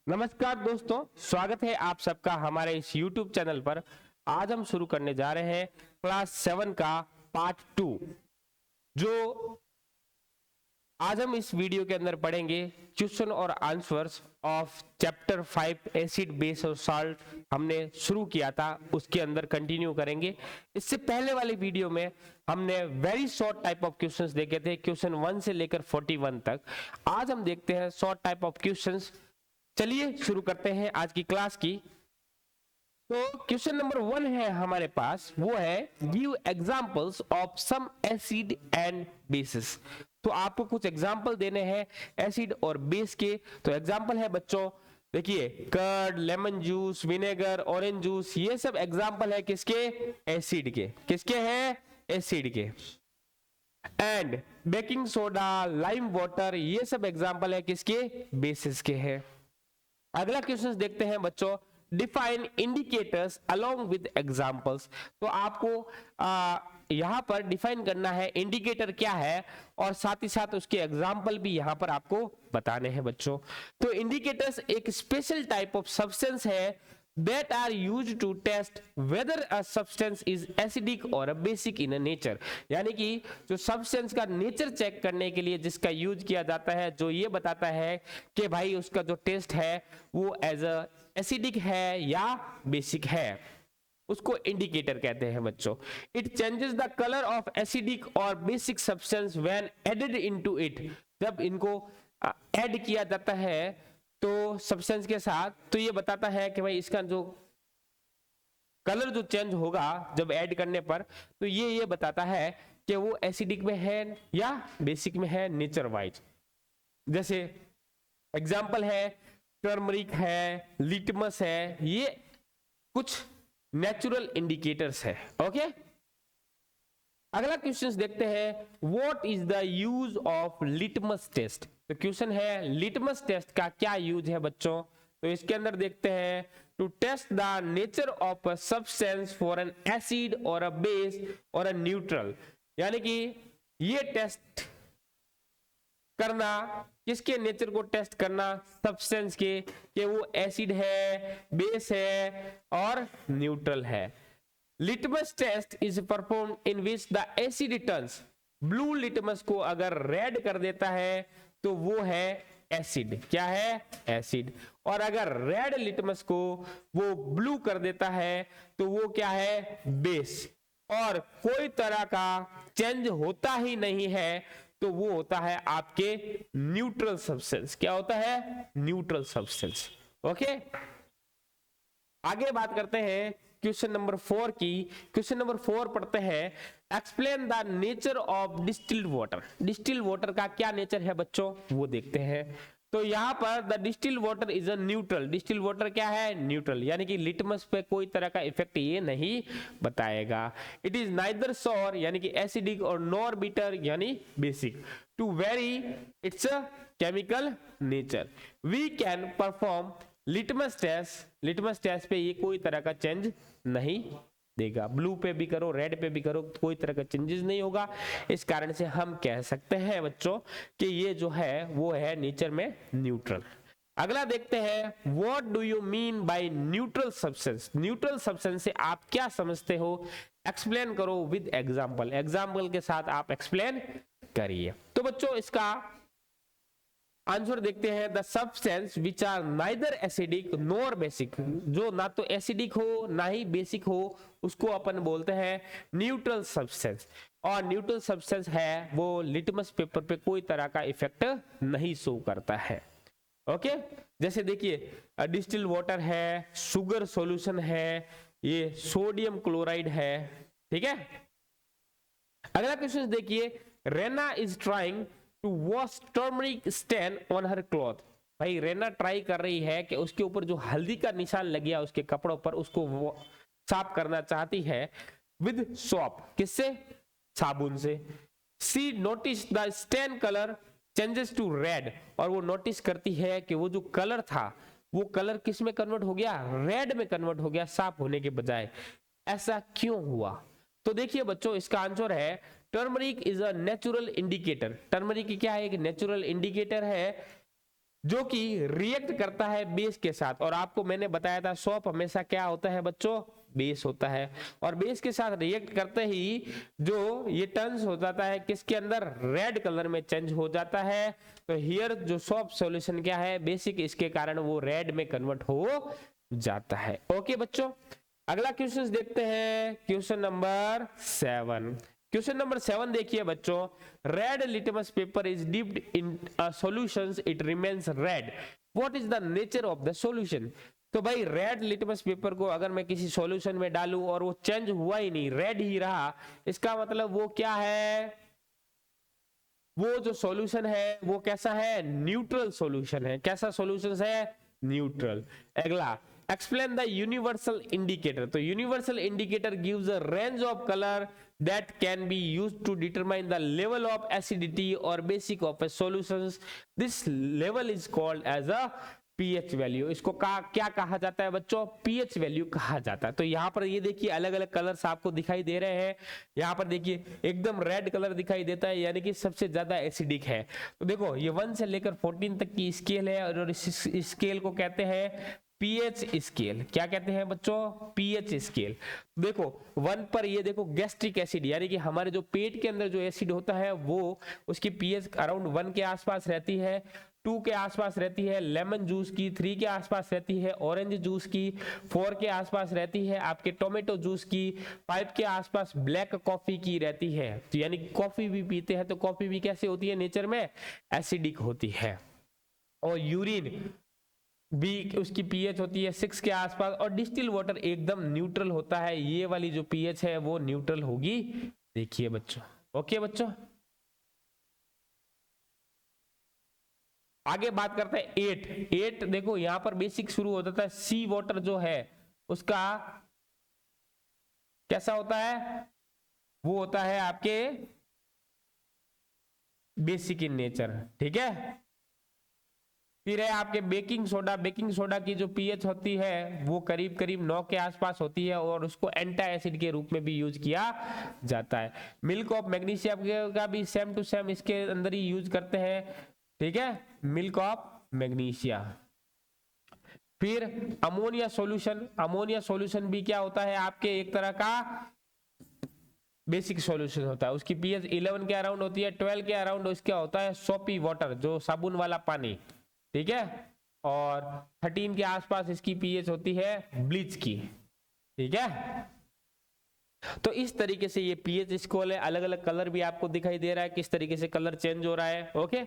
नमस्कार दोस्तों, स्वागत है आप सबका हमारे इस YouTube चैनल पर। आज हम शुरू करने जा रहे हैं क्लास 7 का पार्ट 2। जो आज हम इस वीडियो के अंदर पढ़ेंगे क्वेश्चन और answers of chapter 5 acid base और साल्ट। हमने शुरू किया था, उसके अंदर कंटिन्यू करेंगे। इससे पहले वाले वीडियो में हमने very short type of questions देखे थे, क्वेश्चन 1 से लेकर 41 तक। आज हम देखते हैं शॉर्ट टाइप ऑफ क्वेश्चंस। चलिए शुरू करते हैं आज की क्लास की। तो क्वेश्चन नंबर 1 है हमारे पास, वो है give examples of some acid and bases. तो आपको कुछ एग्जांपल देने हैं एसिड और बेस के। तो एग्जांपल है बच्चों, देखिए curd, lemon juice, vinegar, orange juice, ये सब एग्जांपल है किसके? एसिड के। किसके हैं? एसिड के। And baking soda, lime water, ये सब एग्जांपल है किसके? बेसिस के हैं। अगला क्वेश्चन देखते हैं बच्चों, define indicators along with examples. तो आपको यहां पर डिफाइन करना है इंडिकेटर क्या है, और साथ ही साथ उसके एग्जांपल भी यहां पर आपको बताने हैं बच्चों। तो इंडिकेटर्स एक स्पेशल टाइप ऑफ सब्सटेंस है that are used to test whether a substance is acidic or a basic in a nature। यानी कि जो सब्सटेंस का नेचर चेक करने के लिए जिसका यूज किया जाता है, जो ये बताता है कि भाई उसका जो टेस्ट है वो एज अ एसिडिक है या बेसिक है, उसको इंडिकेटर कहते हैं बच्चों। It changes the colour of acidic और basic substance when added into it. जब इनको ऐड किया जाता है तो सब्सटेंस के साथ, तो ये बताता है कि भाई इसका जो कलर जो चेंज होगा जब ऐड करने पर, तो ये बताता है कि वो एसिडिक में है या बेसिक में है नेचर वाइज। जैसे एग्जांपल है टर्मरिक है, लिटमस है, ये कुछ नेचुरल इंडिकेटर्स है। ओके, अगला क्वेश्चन देखते हैं, what is the use of litmus test. तो क्वेश्चन है लिटमस टेस्ट का क्या यूज है बच्चों। तो इसके अंदर देखते हैं, to test the nature of a substance for an acid और अ बेस और अ न्यूट्रल। यानी कि ये टेस्ट करना, किसके नेचर को टेस्ट करना? सब्सटेंस के, कि वो एसिड है, बेस है और न्यूट्रल है। Litmus test is perform in which the acid turns blue. Litmus को अगर रेड कर देता है तो वो है एसिड। क्या है? एसिड। और अगर रेड लिटमस को वो ब्लू कर देता है तो वो क्या है? बेस। और कोई तरह का चेंज होता ही नहीं है तो वो होता है आपके न्यूट्रल सब्सटेंस। क्या होता है? Neutral substance. ओके, आगे बात करते हैं क्वेश्चन नंबर 4 की। क्वेश्चन नंबर 4 पढ़ते हैं, explain the nature of distilled water. Distilled water का क्या नेचर है बच्चों, वो देखते हैं। तो यहां पर the distilled water is a neutral. Distilled water क्या है? न्यूट्रल। यानी कि लिटमस पे कोई तरह का इफेक्ट ये नहीं बताएगा। इट इज नाइदर सॉर यानी कि एसिडिक और नॉर बिटर यानी basic. To very it's a chemical nature we can perform litmus test. Litmus test पे ये कोई तरह का चेंज नहीं देगा। ब्लू पे भी करो, रेड पे भी करो, कोई तरह का चेंजेस नहीं होगा। इस कारण से हम कह सकते हैं बच्चों कि ये जो है वो है नेचर में न्यूट्रल। अगला देखते हैं, what do you mean bye neutral substance. Neutral substance से आप क्या समझते हो? एक्सप्लेन करो विद एग्जांपल। एग्जांपल के साथ आप एक्सप्लेन करिए। तो बच्चों इसका आंसर देखते हैं, the substance which are neither acidic nor basic. जो ना तो एसिडिक हो ना ही बेसिक हो उसको अपन बोलते हैं न्यूट्रल सब्सटेंस। और न्यूट्रल सब्सटेंस है वो लिटमस पेपर पे कोई तरह का इफेक्ट नहीं शो करता है। ओके, जैसे देखिए डिस्टिल वाटर है, शुगर सॉल्यूशन है, ये सोडियम क्लोराइड है। ठीक है, अगला क्वेश्चन देखिए, Rena is trying to wash turmeric stain on her cloth. भाई रेना ट्राई कर रही है कि उसके ऊपर जो हल्दी का निशान लग गया उसके कपड़ों पर, उसको वो साफ करना चाहती है विद सोप। किससे? साबुन से। See notice the stain colour changes to red. और वो नोटिस करती है कि वो जो कलर था वो कलर किस में कन्वर्ट हो गया? रेड में कन्वर्ट हो गया, साफ होने के बजाय। ऐसा क्यों हुआ? तो देखिए बच्चों इसका आंसर है, turmeric is a natural indicator. Turmeric क्या है? एक नेचुरल इंडिकेटर है जो कि रिएक्ट करता है बेस के साथ। और आपको मैंने बताया था सॉप हमेशा क्या होता है बच्चों, बेस होता है। और बेस के साथ रिएक्ट करते ही जो ये टर्न्स हो जाता है किसके अंदर, रेड कलर में चेंज हो जाता है। तो हियर जो सॉप सॉल्यूशन क्या है, बेसिक, इसके कारण वो रेड में कन्वर्ट हो जाता है। ओके बच्चों, अगला क्वेश्चन देखते हैं, क्वेश्चन नंबर 7। क्वेश्चन नंबर 7 देखिए बच्चों, red litmus paper is dipped in solutions, it remains red, what is the nature of the solution. तो भाई रेड लिटमस पेपर को अगर मैं किसी सॉल्यूशन में डालूं और वो चेंज हुआ ही नहीं, रेड ही रहा, इसका मतलब वो क्या है, वो जो सॉल्यूशन है वो कैसा है, न्यूट्रल सॉल्यूशन है। कैसा सॉल्यूशन है, न्यूट्रल। अगला, explain the universal indicator। तो universal indicator gives a range of color that can be used to determine the level of acidity or basic of a solution। This level is called as a pH value. इसको क्या कहा जाता है बच्चों, pH value कहा जाता है। तो यहाँ पर ये देखिए अलग अलग कलर्स आपको दिखाई दे रहे हैं। यहाँ पर देखिए एकदम रेड कलर दिखाई देता है, यानी कि सबसे ज्यादा एसिडिक है। तो देखो ये 1 से लेकर 14 तक की स्केल है और इस स्केल को कहते हैं पीएच स्केल। क्या कहते हैं बच्चों, पीएच स्केल। देखो 1 पर ये देखो गैस्ट्रिक एसिड, यानी कि हमारे जो पेट के अंदर जो एसिड होता है वो उसकी पीएच अराउंड 1 के आसपास रहती है, 2 के आसपास रहती है लेमन जूस की, 3 के आसपास रहती है ऑरेंज जूस की, 4 के आसपास रहती है आपके टोमेटो जूस की, 5 के आसपास ब्लैक कॉफी की रहती है। तो यानी कॉफी भी पीते हैं तो कॉफी भी कैसे होती है, नेचर में एसिडिक होती है। और यूरिन भी उसकी पीएच होती है 6 के आसपास। और डिस्टिल वाटर एकदम न्यूट्रल होता है, ये वाली जो पीएच है वो न्यूट्रल होगी। देखिए बच्चों, ओके बच्चों, आगे बात करते हैं 8। देखो यहां पर बेसिक शुरू हो जाता है, सी वाटर जो है उसका कैसा होता है, वो होता है आपके बेसिक इन नेचर, ठीक है। फिर है आपके बेकिंग सोडा। बेकिंग सोडा की जो पीएच होती है वो करीब करीब 9 के आसपास होती है और उसको एंटी एसिड के रूप में भी यूज किया जाता है। मिल्क ऑफ मैग्नीशियम का भी सेम टू सेम इसके अंदर ही यूज करते हैं, ठीक है, मिल्क ऑफ मैग्नीशिया। फिर अमोनिया सॉल्यूशन। अमोनिया सॉल्यूशन भी क्या होता है आपके एक तरह का बेसिक सॉल्यूशन होता है, उसकी पीएच 11 के अराउंड होती है, 12 के अराउंड उसका होता है सोपी वाटर, जो साबुन वाला पानी, ठीक है। और 13 के आसपास इसकी पीएच होती है ब्लीच की, ठीक है। तो इस तरीके से ये पीएच स्केल है। अलग अलग कलर भी आपको दिखाई दे रहा है, किस तरीके से कलर चेंज हो रहा है, ओके।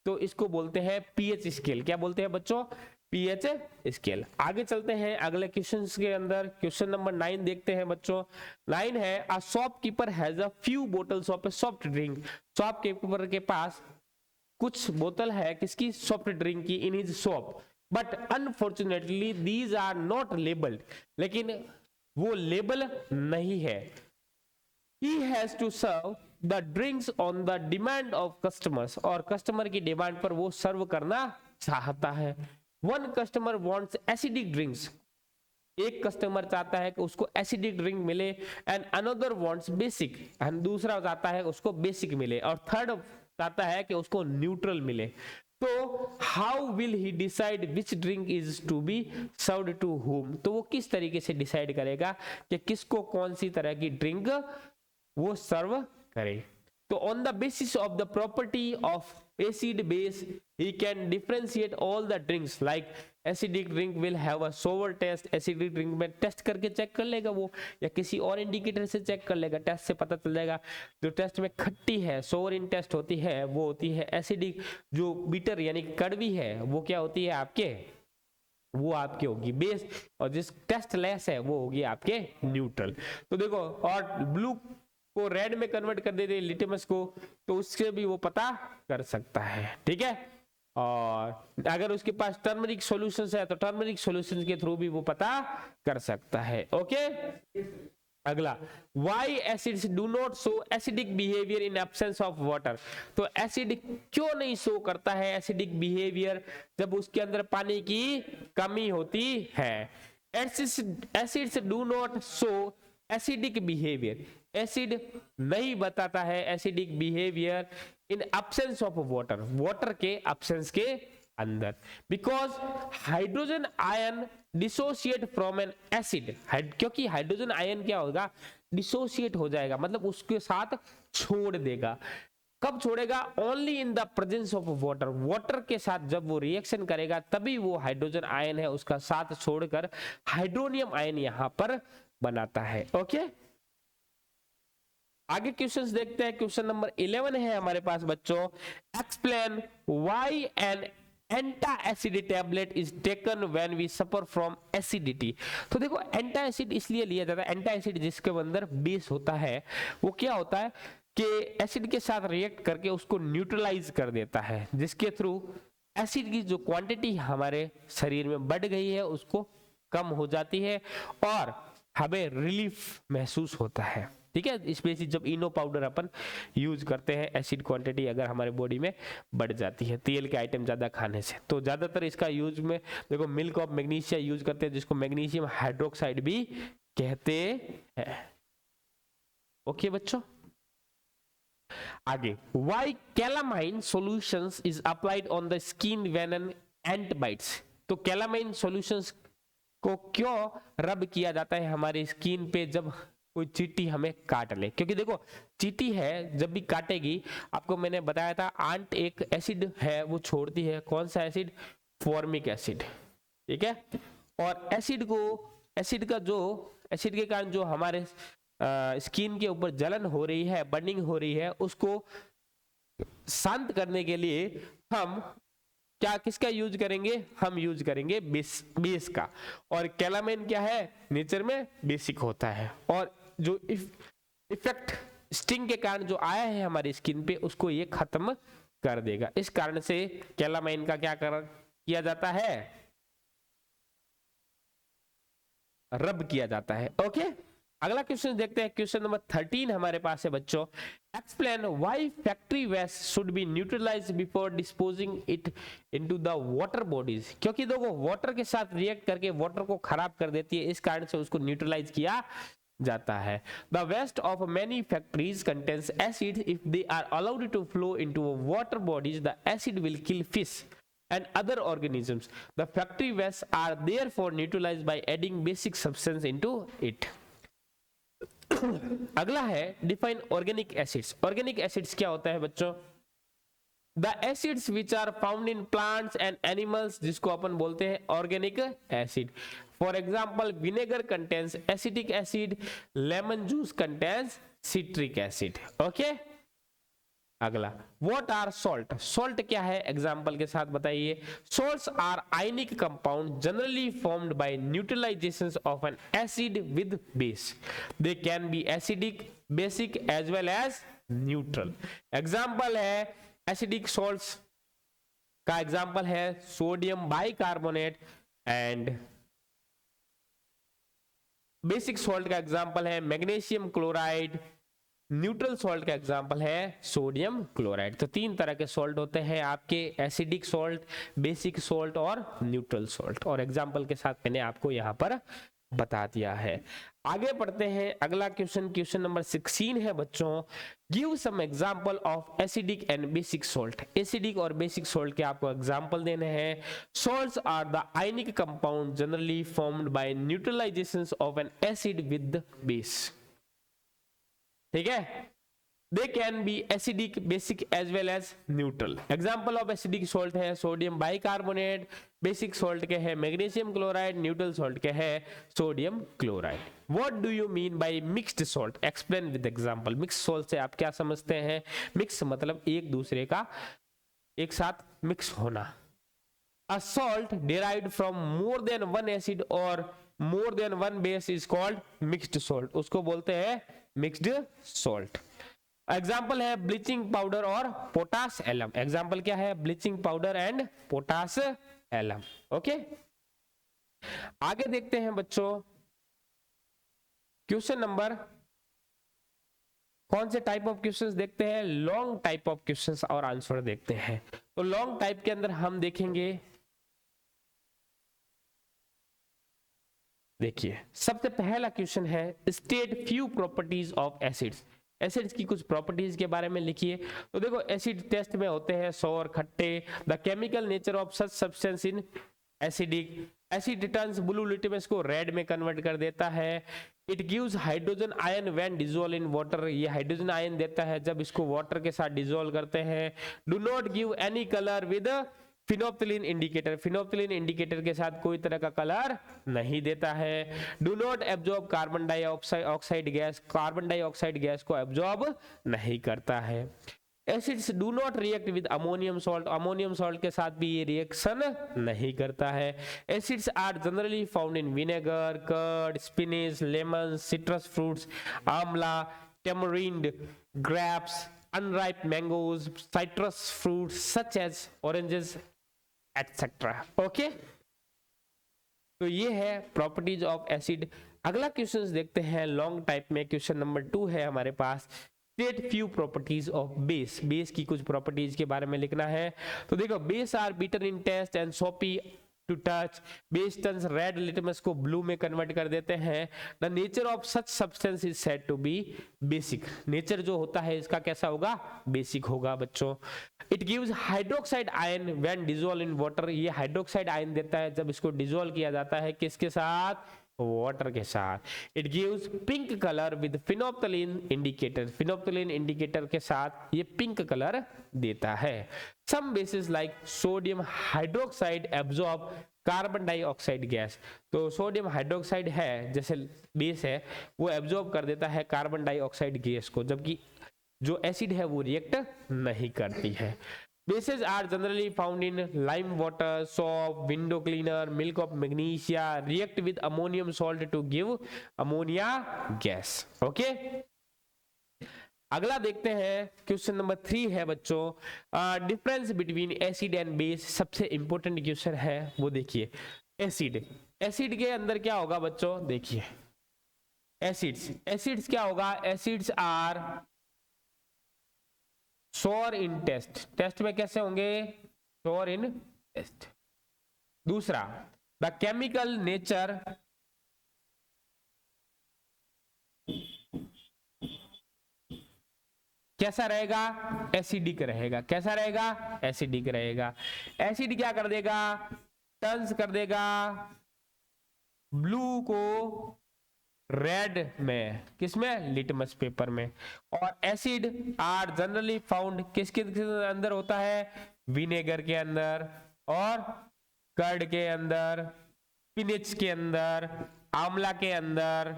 तो इसको बोलते हैं पीएच स्केल। क्या बोलते हैं बच्चों, पीएच स्केल। आगे चलते हैं अगले क्वेश्चन के अंदर। क्वेश्चन नंबर 9 देखते हैं बच्चों। 9 है, a shopkeeper has a few bottles of a soft drink. Shopkeeper के पास कुछ बोतल है किसकी, सॉफ्ट ड्रिंक की, in his shop, but unfortunately these are not labelled. लेकिन वो लेबल नहीं है। He has to serve the drinks on the demand of customers। और कस्टमर की डिमांड पर वो सर्व करना चाहता है। One customer wants acidic drinks। एक कस्टमर चाहता है कि उसको एसिडिक ड्रिंक मिले, and another wants basic, and दूसरा चाहता है उसको बेसिक मिले, और थर्ड चाहता है कि उसको न्यूट्रल मिले। तो how will he decide which drink is to be served to whom. तो वो किस तरीके से डिसाइड करेगा कि किसको कौन सी तरह की ड्रिंक वो सर्व करे। तो on the basis of the property of acid base he can differentiate all the drinks, like acidic drink will have a sour taste. Acidic drink में टेस्ट करके चेक कर लेगा वो, या किसी और इंडिकेटर से चेक कर लेगा, टेस्ट से पता चल जाएगा। जो टेस्ट में खट्टी है, सोवर इन टेस्ट होती है, वो होती है एसिडिक। जो बीटर यानी कड़वी है वो क्या होती है आपके, वो आपके होगी बेस। और जिस टेस्ट लेस है वो होगी आपके न्यूट्रल। तो देखो, और ब्लू को रेड में कन्वर्ट कर देते लिटमस को, तो उससे भी वो पता कर सकता है, ठीक है। और अगर उसके पास टर्मरिक सॉल्यूशंस है तो टर्मरिक सॉल्यूशंस के थ्रू भी वो पता कर सकता है, ओके। अगला, why acids do not show acidic behaviour in absence of water. तो एसिड क्यों नहीं शो करता है एसिडिक बिहेवियर जब उसके अंदर पानी की कमी होती है। Acids do not show acidic behaviour. Acid नहीं बताता है acidic behaviour in absence of water, water के एब्सेंस के अंदर, because hydrogen ion dissociate from N acid, क्योंकि हाइड्रोजन आयन क्या होगा, डिसोसिएट हो जाएगा, मतलब उसके साथ छोड़ देगा। कब छोड़ेगा, only in the presence of water, water के साथ जब वो रिएक्शन करेगा तभी वो हाइड्रोजन आयन है उसका साथ छोड़कर हाइड्रोनियम आयन यहां पर बनाता है। ओके, आगे क्वेश्चंस देखते हैं। क्वेश्चन नंबर 11 है हमारे पास बच्चों, explain why an antacid tablet is taken when we suffer from acidity. तो देखो एंटा एसिड इसलिए लिया जाता है, एंटा एसिड जिसके अंदर बेस होता है वो क्या होता है कि एसिड के साथ रिएक्ट करके उसको न्यूट्रलाइज कर देता है, जिसके थ्रू एसिड की जो क्वांटिटी हमारे शरीर में बढ़ गई है उसको कम हो जाती है और हमें रिलीफ महसूस होता है। ठीक है, स्पेशली जब इनो पाउडर अपन यूज करते हैं, एसिड क्वांटिटी अगर हमारे बॉडी में बढ़ जाती है तेल के आइटम ज्यादा खाने से, तो ज्यादातर इसका यूज में देखो मिल्क ऑफ मैग्नीशिया यूज करते हैं, जिसको मैग्नीशियम हाइड्रोक्साइड भी कहते हैं। ओके बच्चों, आगे, why calamine solutions is applied on the skin when an ant bytes. तो कैलामाइन सॉल्यूशंस को क्यों रब किया जाता है हमारी स्किन पे जब कोई चींटी हमें काट ले, क्योंकि देखो चींटी है जब भी काटेगी, आपको मैंने बताया था आंट एक एसिड है वो छोड़ती है, कौन सा एसिड, फॉर्मिक एसिड। ठीक है, और एसिड का जो एसिड के कारण जो हमारे स्किन के ऊपर जलन हो रही है, बर्निंग हो रही है, उसको शांत करने के लिए हम क्या किसका यूज करेंगे, हम यूज करेंगे बेस का। और कैलामाइन क्या है, नेचर में बेसिक होता है, और जो इफेक्ट स्टिंग के कारण जो आया है हमारी स्किन पे उसको ये खत्म कर देगा। इस कारण से कैलामाइन का क्या किया जाता है, रब किया जाता है। ओके, अगला क्वेश्चन देखते हैं। क्वेश्चन नंबर 13 हमारे पास है बच्चों, explain why factory waste should be neutralised before disposing it into the water bodies. क्योंकि देखो वाटर के साथ रिएक्ट करके वाटर को खराब कर देती है, इस कारण से उसको न्यूट्रलाइज किया जाता है। The waste of many factories contains acid, if they are allowed to flow into water bodies the acid will kill fish and other organisms. The factory wastes are therefore neutralized by adding basic substance into it. अगला है define organic acids. Organic acids क्या होता है बच्चों, the acids which are found in plants and animals, जिसको अपन बोलते हैं organic acid. For example vinegar contains acetic acid, lemon juice contains citric acid. Okay, अगला व्हाट आर सॉल्ट। सॉल्ट क्या है, एग्जांपल के साथ बताइए। Salts are ionic compound generally formed by neutralisation of an acid with base. They can be acidic, basic as well as neutral. Example है acidic salts का example है sodium bicarbonate, and basic salt का example है magnesium chloride, neutral salt का example है sodium chloride. तो तीन तरह के सॉल्ट होते हैं आपके, एसिडिक सॉल्ट, बेसिक सॉल्ट और न्यूट्रल सॉल्ट, और एग्जांपल के साथ मैंने आपको यहां पर बता दिया है। आगे पढ़ते हैं, अगला क्वेश्चन, क्वेश्चन नंबर 16 है बच्चों, give some example of acidic and basic salt. Acidic और बेसिक सॉल्ट के आपको एग्जांपल देने हैं। Salts are the ionic compound generally formed by neutralisation of an acid with base. ठीक है, they can be acidic, basic as well as neutral. Example of acidic salt है sodium bicarbonate, basic salt के है magnesium chloride, neutral salt के है sodium chloride. What do you mean bye mixed salt, explain with example. Mix salt से आप क्या समझते हैं, मिक्स मतलब एक दूसरे का एक साथ मिक्स होना। A salt derived from more than one acid और more than one base is called mixed salt, उसको बोलते हैं मिक्स्ड सॉल्ट। एग्जाम्पल है ब्लीचिंग पाउडर और पोटास एलम। एग्जाम्पल क्या है, bleaching powder and potash alum. Okay, आगे देखते हैं बच्चों, क्वेश्चन नंबर, कौन से टाइप ऑफ क्वेश्चंस देखते हैं, लॉन्ग टाइप ऑफ क्वेश्चंस और आंसर देखते हैं। तो लॉन्ग टाइप के अंदर हम देखेंगे, देखिए सबसे पहला क्वेश्चन है state few properties of acids. Acids की कुछ प्रॉपर्टीज के बारे में लिखिए। तो देखो एसिड टेस्ट में होते हैं सोर, खट्टे। The chemical nature of such substance in acidic, acid turns blue litmus को रेड में कन्वर्ट कर देता है। It gives hydrogen ion when dissolve in water, ये हाइड्रोजन आयन देता है जब इसको वाटर के साथ डिसॉल्व करते हैं। Do not give any colour with phenolphthalein indicator, phenolphthalein indicator के साथ कोई तरह का कलर नहीं देता है। Do not absorb carbon dioxide gas, carbon dioxide gas को एब्जॉर्ब नहीं करता है। Acids do not react with ammonium salt, ammonium salt के साथ भी ये रिएक्शन नहीं करता है। Acids are generally found in vinegar, curd, spinach, lemon, citrus fruits, amla, tamarind, grapes, unripe mangoes, citrus fruits such as oranges, etc. Okay, तो ये है प्रॉपर्टीज ऑफ एसिड। अगला क्वेश्चन देखते हैं लॉन्ग टाइप में। क्वेश्चन नंबर 2 है हमारे पास, state few properties of base, base की कुछ प्रॉपर्टीज के बारे में लिखना है। तो देखो base are bitter in taste and soapy to touch, base turns red litmus को ब्लू में कन्वर्ट कर देते हैं। The nature of such substance is said to be basic, नेचर जो होता है इसका कैसा होगा, बेसिक होगा बच्चों। It gives hydroxide ion when dissolve in water, ये हाइड्रोक्साइड आयन देता है जब इसको डिसॉल्व किया जाता है किसके साथ, वाटर के साथ। It gives pink colour with phenolphthalein indicator, phenolphthalein indicator के साथ ये पिंक कलर देता है। Some bases like sodium hydroxide absorb carbon dioxide gas, तो सोडियम हाइड्रोक्साइड है जैसे बेस है वो एब्जॉर्ब कर देता है कार्बन डाइऑक्साइड गैस को, जबकि जो एसिड है वो रिएक्ट नहीं करती है। Bases are generally found in lime water, soap, window cleaner, milk of magnesia, react with ammonium salt to give ammonia gas. Okay? अगला देखते हैं क्वेश्चन नंबर 3 है बच्चों, difference between acid and base, सबसे इंपॉर्टेंट क्वेश्चन है वो देखिए। Acid, acid के अंदर क्या होगा बच्चों, देखिए एसिड्स, एसिड्स क्या होगा, एसिड्स आर सोर इन टेस्ट, टेस्ट में कैसे होंगे, सोर इन टेस्ट। दूसरा, द केमिकल नेचर कैसा रहेगा, एसिडिक रहेगा, कैसा रहेगा, एसिडिक रहेगा। एसिड क्या कर देगा, टर्न्स कर देगा ब्लू को रेड में, किसमें, लिटमस पेपर में। और एसिड आर जनरली फाउंड किसके अंदर होता है, विनेगर के अंदर और कर्ड के अंदर, स्पिनच के अंदर, आंवला के अंदर,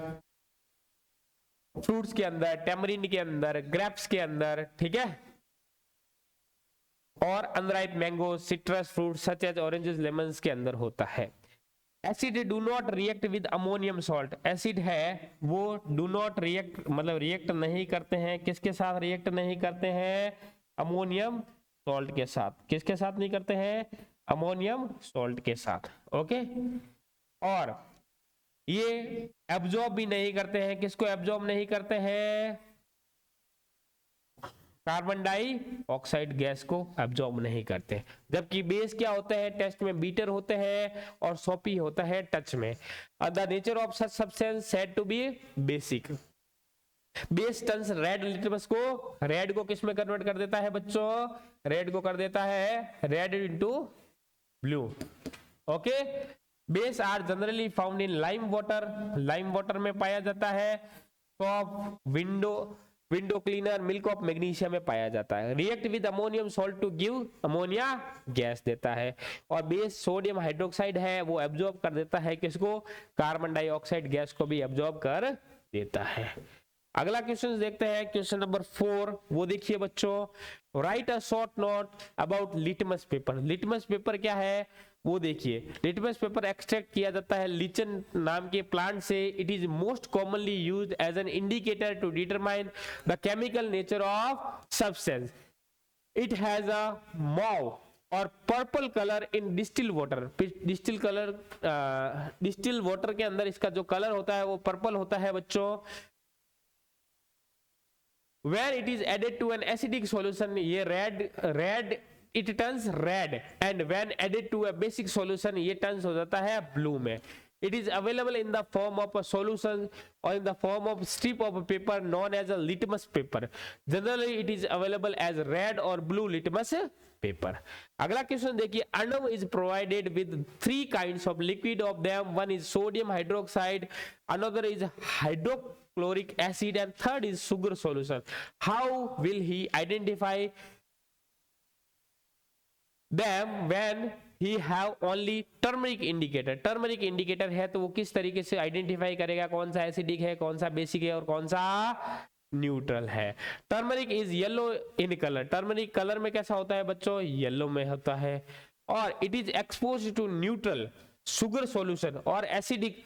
फ्रूट्स के अंदर, टेमरिंड के अंदर, ग्रेप्स के अंदर, ठीक है, और unripe mango, citrus fruit such as oranges, lemons के अंदर होता है। Acid do not react with ammonium salt, acid है वो डू नॉट रिएक्ट मतलब रिएक्ट नहीं करते हैं, किसके साथ रिएक्ट नहीं करते हैं, अमोनियम सॉल्ट के साथ, किसके साथ नहीं करते हैं, अमोनियम सॉल्ट के साथ। ओके, और ये एब्जॉर्ब भी नहीं करते हैं, किसको एब्जॉर्ब नहीं करते हैं, कार्बन डाइऑक्साइड गैस को एब्जॉर्ब नहीं करते। जबकि बेस क्या होते हैं, टेस्ट में बीटर होते हैं और सोपी होता है टच में। The nature of such substance said to be basic, base turns red litmus को, रेड को किस में कन्वर्ट कर देता है बच्चों, रेड को कर देता है red into blue. Okay, base are generally found in lime water, lime water में पाया जाता है। Soap, window cleaner, milk of magnesia में पाया जाता है। React with ammonium salt to give ammonia gas देता है। और बेस सोडियम हाइड्रोक्साइड है वो एब्जॉर्ब कर देता है किसको, कार्बन डाइऑक्साइड गैस को भी एब्जॉर्ब कर देता है। अगला क्वेश्चन देखते हैं, क्वेश्चन नंबर 4, वो देखिए बच्चों, right a short note about litmus paper. Litmus paper क्या है वो देखिए। लिटमस पेपर एक्सट्रैक्ट किया जाता है लीचन नाम के प्लांट से। It is most commonly used as an indicator to determine the chemical nature of substance. It has a mauve और purple colour in distil water. Distil water के अंदर इसका जो कलर होता है वो पर्पल होता है बच्चों। When it is added to an acidic solution, ये red it turns red, and when added to a basic solution ये turns हो जाता है blue में। It is available in the form of a solution or in the form of strip of paper known as a litmus paper. Generally, it is available as red or blue litmus paper. अगला question देखिए, Arnhem is provided with 3 kinds of liquid of them. One is sodium hydroxide, another is hydrochloric acid, and third is sugar solution. How will he identify them when he have only turmeric indicator? Turmeric indicator है तो वो किस तरीके से identify करेगा कौन सा acidic है, कौन सा बेसिक है और कौन सा न्यूट्रल है? Turmeric is yellow in colour. Turmeric colour में कैसा होता है बच्चों? येलो में होता है. और it is expose to neutral sugar solution और acidic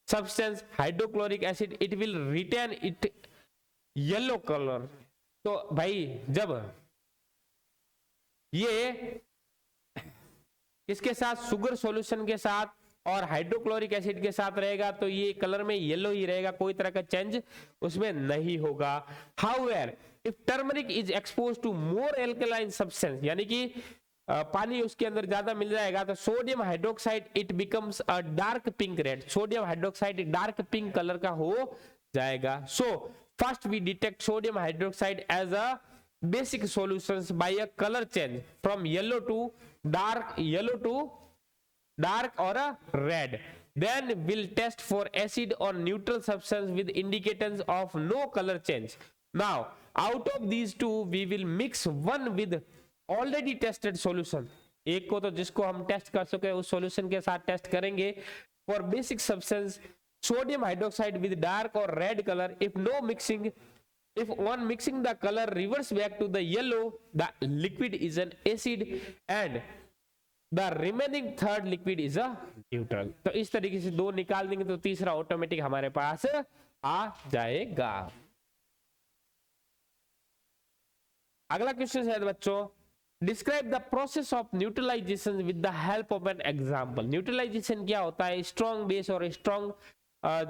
substance hydrochloric acid, it will retain it yellow colour. तो भाई जब ये इसके साथ शुगर सॉल्यूशन के साथ और हाइड्रोक्लोरिक एसिड के साथ रहेगा तो ये कलर में येलो ही रहेगा, कोई तरह का चेंज उसमें नहीं होगा. However if turmeric is expose to more alkaline substance, यानी कि पानी उसके अंदर ज्यादा मिल जाएगा, तो sodium hydroxide it becomes a dark pink red. Sodium hydroxide dark pink colour का हो जाएगा. So first we detect sodium hydroxide as a basic solutions by a color change from yellow to dark or a red. Then we'll test for acid or neutral substance with indicators of no color change. Now out of these two we will mix one with already tested solution. एक को तो जिसको हम test कर सके उस solution के साथ टेस्ट करेंगे. For basic substance sodium hydroxide with dark or red color, if on mixing the color reverts back to the yellow, the liquid is an acid and the remaining third liquid is a neutral. तो इस तरीके से दो निकाल देंगे तो तीसरा automatic हमारे पास आ जाएगा. अगला क्वेश्चन है बच्चों, describe the process of neutralisation with the help of an example. Neutralisation क्या होता है? स्ट्रॉन्ग बेस और स्ट्रॉन्ग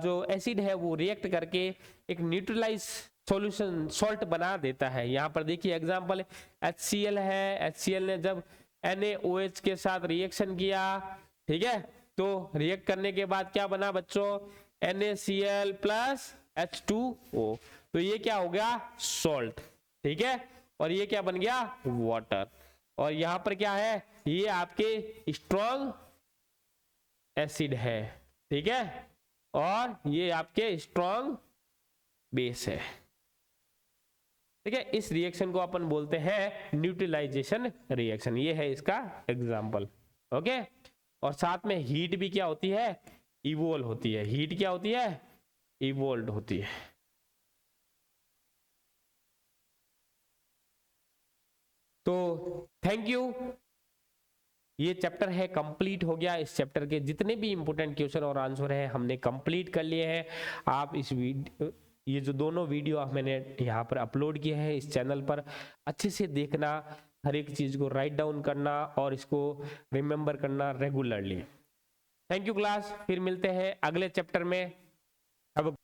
जो एसिड है वो रिएक्ट करके एक न्यूट्रलाइज सॉल्यूशन सॉल्ट बना देता है. यहां पर देखिए एग्जांपल HCl है. HCl ने जब NaOH के साथ रिएक्शन किया, ठीक है, तो रिएक्ट करने के बाद क्या बना बच्चों? NaCl plus H2O. तो ये क्या हो गया? सॉल्ट. ठीक है, और ये क्या बन गया? वाटर. और यहां पर क्या है? ये आपके स्ट्रॉन्ग एसिड है. ठीक है, और ये आपके स्ट्रॉन्ग बेस है. ठीक है, इस रिएक्शन को अपन बोलते हैं न्यूट्रलाइजेशन रिएक्शन. ये है इसका एग्जांपल. ओके, और साथ में हीट भी क्या होती है? इवोल्व होती है. हीट क्या होती है? इवोल्व होती है. तो थैंक यू. ये चैप्टर है कंप्लीट हो गया. इस चैप्टर के जितने भी इंपॉर्टेंट क्वेश्चन और आंसर है हमने कंप्लीट कर लिए हैं. आप इस ये जो दोनों वीडियो मैंने यहाँ पर अपलोड किए हैं इस चैनल पर, अच्छे से देखना, हर एक चीज को राइट डाउन करना और इसको रिमेंबर करना रेगुलरली. Thank you class. फिर मिलते हैं अगले चैप्टर में. अब